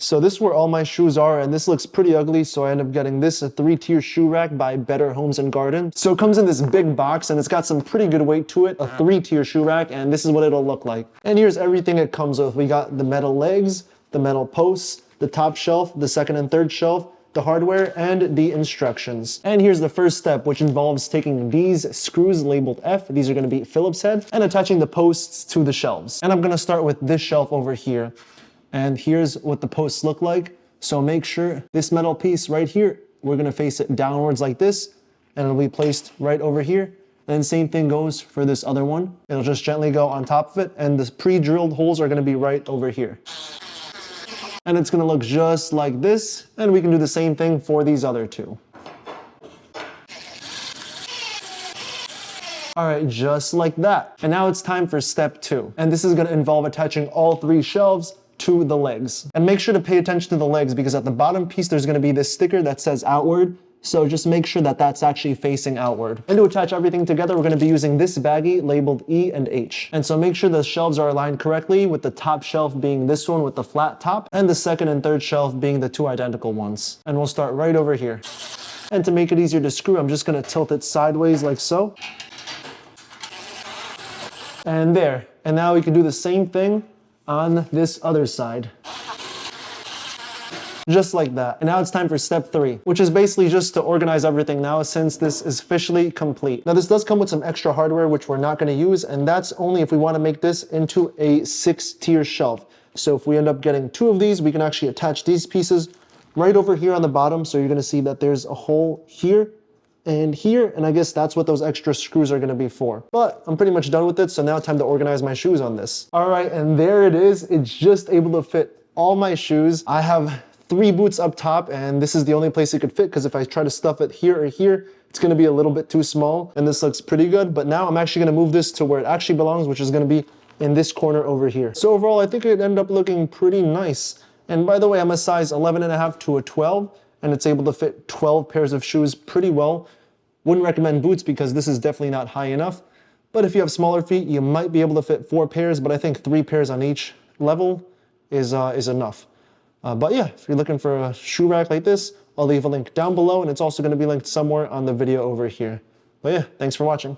So this is where all my shoes are, and this looks pretty ugly, so I end up getting this, a 3-tier shoe rack by Better Homes and Garden. So it comes in this big box, and it's got some pretty good weight to it, a 3-tier shoe rack, and this is what it'll look like. And here's everything it comes with. We got the metal legs, the metal posts, the top shelf, the second and third shelf, the hardware, and the instructions. And here's the first step, which involves taking these screws labeled F, these are gonna be Phillips head, and attaching the posts to the shelves. And I'm gonna start with this shelf over here. And here's what the posts look like. So make sure this metal piece right here, we're gonna face it downwards like this, and it'll be placed right over here. And then same thing goes for this other one. It'll just gently go on top of it, and the pre-drilled holes are gonna be right over here. And it's gonna look just like this, and we can do the same thing for these other two. All right, just like that. And now it's time for step 2. And this is gonna involve attaching all 3 shelves to the legs. And make sure to pay attention to the legs, because at the bottom piece, there's gonna be this sticker that says outward. So just make sure that that's actually facing outward. And to attach everything together, we're gonna be using this baggie labeled E and H. And so make sure the shelves are aligned correctly, with the top shelf being this one with the flat top, and the second and third shelf being the 2 identical ones. And we'll start right over here. And to make it easier to screw, I'm just gonna tilt it sideways like so. And there. And now we can do the same thing on this other side. Just like that. And now it's time for step 3, which is basically just to organize everything now, since this is officially complete. Now this does come with some extra hardware, which we're not gonna use, and that's only if we wanna make this into a 6-tier shelf. So if we end up getting 2 of these, we can actually attach these pieces right over here on the bottom. So you're gonna see that there's a hole here and here, and I guess that's what those extra screws are gonna be for. But I'm pretty much done with it, so now time to organize my shoes on this. All right, and there it is. It's just able to fit all my shoes. I have 3 boots up top, and this is the only place it could fit, because if I try to stuff it here or here, it's gonna be a little bit too small, and this looks pretty good. But now I'm actually gonna move this to where it actually belongs, which is gonna be in this corner over here. So overall, I think it ended up looking pretty nice. And by the way, I'm a size 11.5 to a 12, and it's able to fit 12 pairs of shoes pretty well. Wouldn't recommend boots, because this is definitely not high enough. But if you have smaller feet, you might be able to fit 4 pairs, but I think 3 pairs on each level is enough. But yeah, if you're looking for a shoe rack like this, I'll leave a link down below, and it's also gonna be linked somewhere on the video over here. But yeah, thanks for watching.